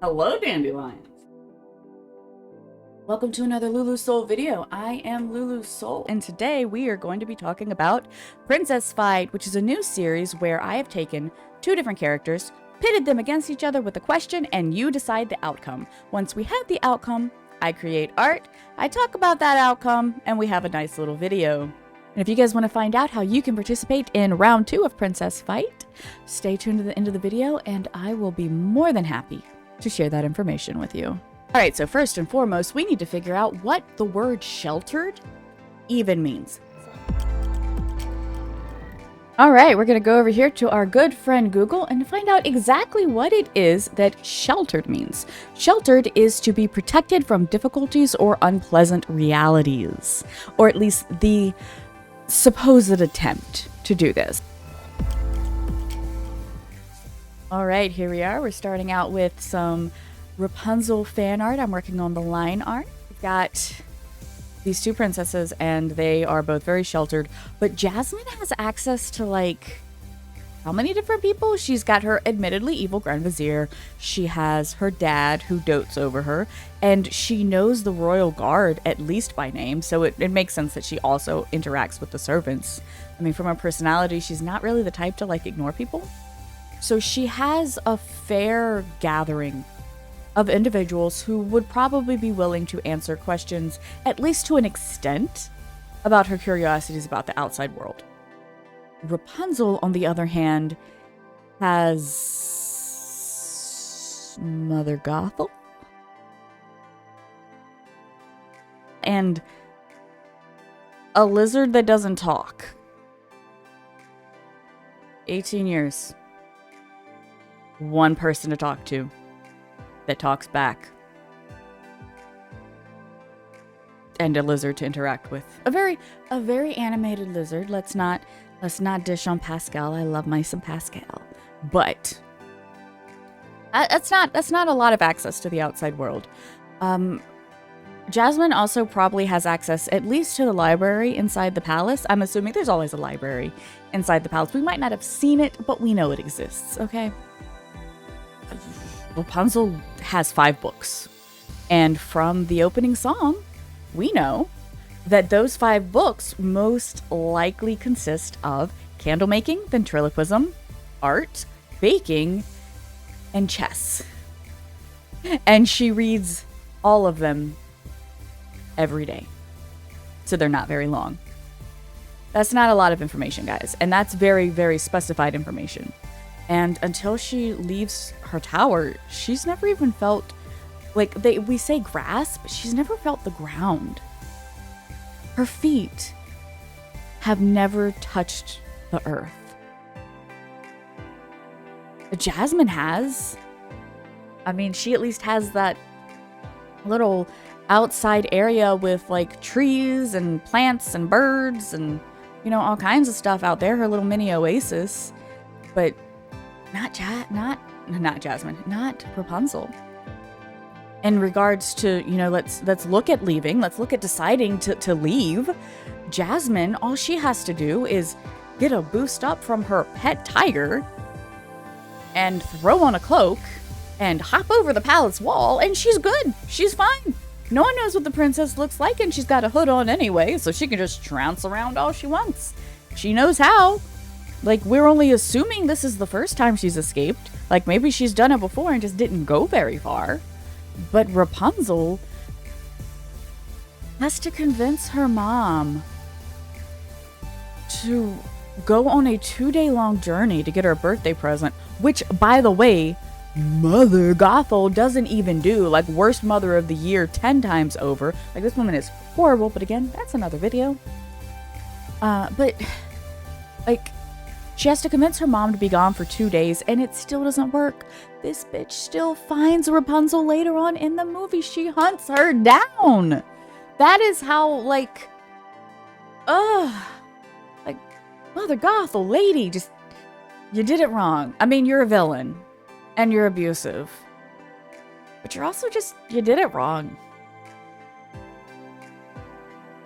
Hello, dandelions. Welcome to another Lulu Soul video. I am Lulu Soul, and today we are going to be talking about Princess Fight, which is a new series where I have taken two different characters, pitted them against each other with a question, and you decide the outcome. Once we have the outcome, I create art, I talk about that outcome, and we have a nice little video. And if you guys want to find out how you can participate in round 2 of Princess Fight, stay tuned to the end of the video, and I will be more than happy to share that information with you. Alright, so first and foremost, we need to figure out what the word sheltered even means. Alright, we're going to go over here to our good friend Google and find out exactly what it is that sheltered means. Sheltered is to be protected from difficulties or unpleasant realities, or at least the supposed attempt to do this. Alright, here we are. We're starting out with some Rapunzel fan art. I'm working on the line art. We've got these two princesses and they are both very sheltered, but Jasmine has access to like how many different people? She's got her admittedly evil Grand Vizier, she has her dad who dotes over her, and she knows the royal guard at least by name, so it makes sense that she also interacts with the servants. I mean, from her personality, she's not really the type to like ignore people. So she has a fair gathering of individuals who would probably be willing to answer questions, at least to an extent, about her curiosities about the outside world. Rapunzel, on the other hand, has Mother Gothel and a lizard that doesn't talk. 18 years. One person to talk to that talks back, and a lizard to interact with. A very animated lizard. Let's not dish on Pascal. I love my some Pascal, but that's not a lot of access to the outside world. Jasmine also probably has access at least to the library inside the palace. I'm assuming there's always a library inside the palace. We might not have seen it, but we know it exists. Okay. Rapunzel has 5 books, and from the opening song, we know that those 5 books most likely consist of candle making, ventriloquism, art, baking, and chess. And she reads all of them every day, so they're not very long. That's not a lot of information, guys, and that's very, very specified information. And until she leaves her tower, she's never even felt, like, we say grass, but she's never felt the ground. Her feet have never touched the earth. Jasmine has. I mean, she at least has that little outside area with, like, trees and plants and birds and, you know, all kinds of stuff out there, her little mini oasis. But not Jasmine, not Rapunzel. In regards to, you know, let's look at leaving, let's look at deciding to leave. Jasmine, all she has to do is get a boost up from her pet tiger and throw on a cloak and hop over the palace wall, and she's good. She's fine. No one knows what the princess looks like, and she's got a hood on anyway, so she can just trounce around all she wants. She knows how. Like, we're only assuming this is the first time she's escaped. Like, maybe she's done it before and just didn't go very far. But Rapunzel has to convince her mom to go on a 2-day-long journey to get her birthday present, which, by the way, Mother Gothel doesn't even do. Like, worst mother of the year 10 times over. Like, this woman is horrible, but again, that's another video. But, like, she has to convince her mom to be gone for 2 days, and it still doesn't work. This bitch still finds Rapunzel later on in the movie. She hunts her down. That is how, like, like, Mother Gothel, lady, just, you did it wrong. I mean, you're a villain, and you're abusive. But you're also just, you did it wrong.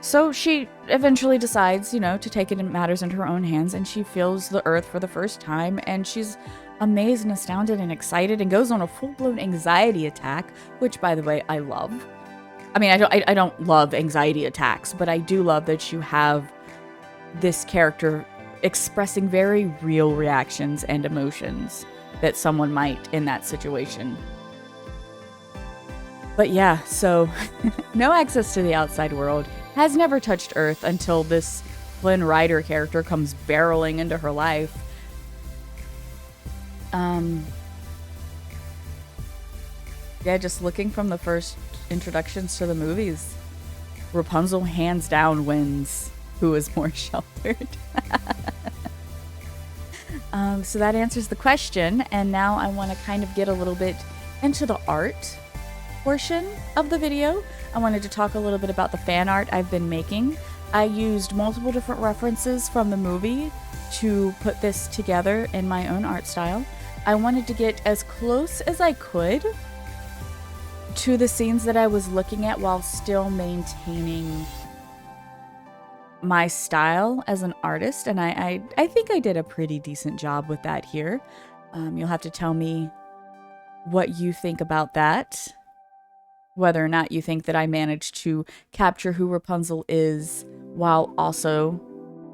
So she eventually decides, you know, to take it in matters into her own hands, and she feels the earth for the first time, and she's amazed and astounded and excited and goes on a full-blown anxiety attack, which, by the way, I love. I mean, I don't love anxiety attacks, but I do love that you have this character expressing very real reactions and emotions that someone might in that situation. But yeah, so no access to the outside world, has never touched Earth until this Flynn Rider character comes barreling into her life. Yeah, just looking from the first introductions to the movies, Rapunzel hands down wins who is more sheltered. So that answers the question, and now I want to kind of get a little bit into the art portion of the video. I wanted to talk a little bit about the fan art I've been making. I used multiple different references from the movie to put this together in my own art style. I wanted to get as close as I could to the scenes that I was looking at while still maintaining my style as an artist, and I think I did a pretty decent job with that here. You'll have to tell me what you think about that, whether or not you think that I managed to capture who Rapunzel is while also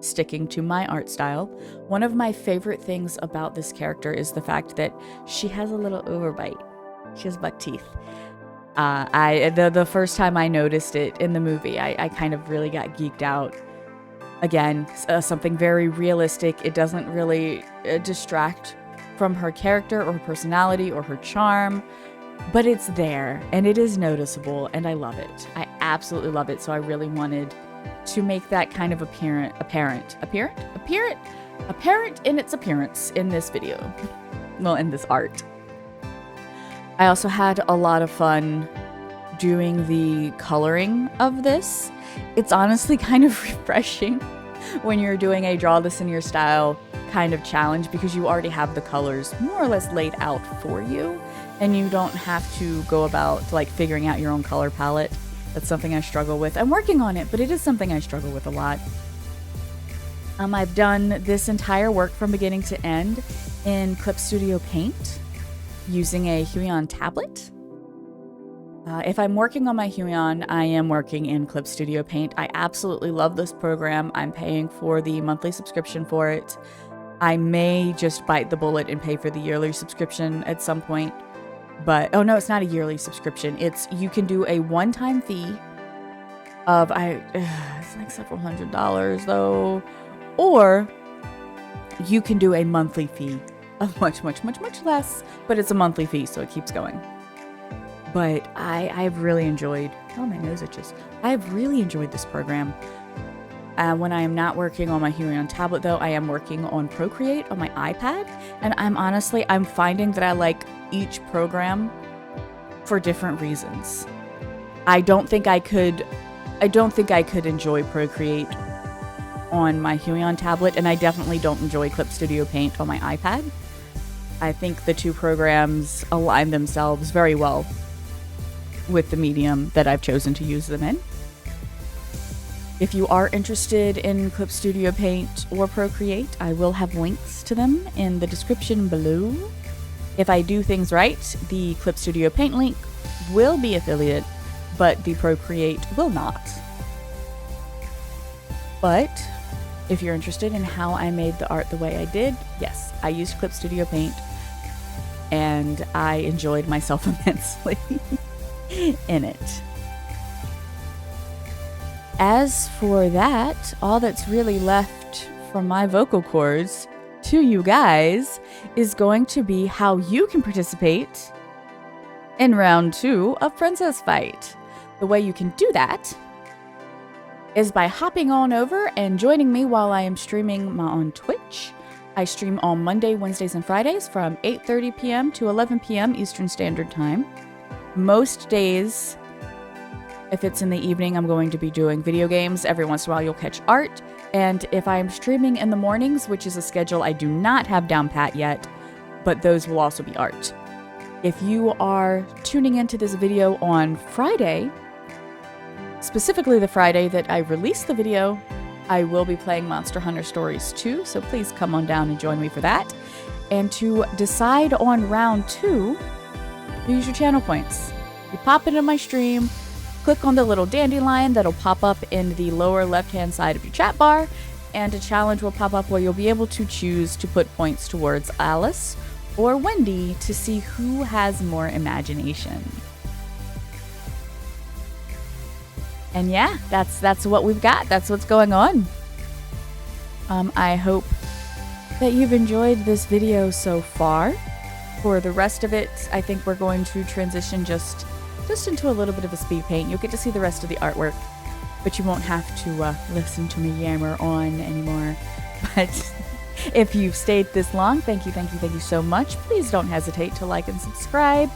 sticking to my art style. One of my favorite things about this character is the fact that she has a little overbite. She has buck teeth. The first time I noticed it in the movie, I kind of really got geeked out. Again, something very realistic. It doesn't really distract from her character or her personality or her charm, but it's there and it is noticeable and I love it. I absolutely love it. So I really wanted to make that kind of apparent in its appearance in this video. Well, in this art. I also had a lot of fun doing the coloring of this. It's honestly kind of refreshing when you're doing a draw this in your style kind of challenge, because you already have the colors more or less laid out for you and you don't have to go about like figuring out your own color palette. That's something I struggle with. I'm working on it, but it is something I struggle with a lot. I've done this entire work from beginning to end in Clip Studio Paint using a Huion tablet. If I'm working on my Huion, I am working in Clip Studio Paint. I absolutely love this program. I'm paying for the monthly subscription for it. I may just bite the bullet and pay for the yearly subscription at some point. But, oh no, it's not a yearly subscription. You can do a one-time fee of, it's like several $100s though. Or you can do a monthly fee of much less, but it's a monthly fee, so it keeps going. But I've really enjoyed, oh, my nose itches. I've really enjoyed this program. When I am not working on my Huion tablet though, I am working on Procreate on my iPad. And I'm finding that I like each program for different reasons. I don't think I could enjoy Procreate on my Huion tablet, and I definitely don't enjoy Clip Studio Paint on my iPad. I think the two programs align themselves very well with the medium that I've chosen to use them in. If you are interested in Clip Studio Paint or Procreate, I will have links to them in the description below. If I do things right, the Clip Studio Paint link will be affiliate, but the Procreate will not. But if you're interested in how I made the art the way I did, yes, I used Clip Studio Paint and I enjoyed myself immensely in it. As for that, all that's really left from my vocal cords to you guys is going to be how you can participate in round 2 of Princess Fight. The way you can do that is by hopping on over and joining me while I am streaming on Twitch. I stream on Monday, Wednesdays, and Fridays from 8:30 p.m. to 11 p.m. Eastern Standard Time. Most days, if it's in the evening, I'm going to be doing video games. Every once in a while, you'll catch art. And if I'm streaming in the mornings, which is a schedule I do not have down pat yet, but those will also be art. If you are tuning into this video on Friday, specifically the Friday that I release the video, I will be playing Monster Hunter Stories 2, so please come on down and join me for that. And to decide on round 2, use your channel points. You pop into my stream, click on the little dandelion that'll pop up in the lower left-hand side of your chat bar, and a challenge will pop up where you'll be able to choose to put points towards Alice or Wendy to see who has more imagination. And yeah, that's what we've got. That's what's going on. I hope that you've enjoyed this video so far. For the rest of it, I think we're going to transition just into a little bit of a speed paint. You'll get to see the rest of the artwork, but you won't have to listen to me yammer on anymore. But if you've stayed this long, thank you so much. Please don't hesitate to like and subscribe.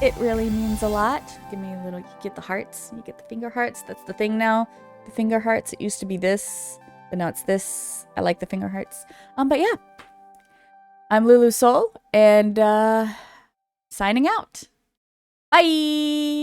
It really means a lot. Give me a little, you get the hearts, you get the finger hearts. That's the thing now. The finger hearts, it used to be this, but now it's this. I like the finger hearts. But yeah, I'm Lulu Soul, and signing out. Bye!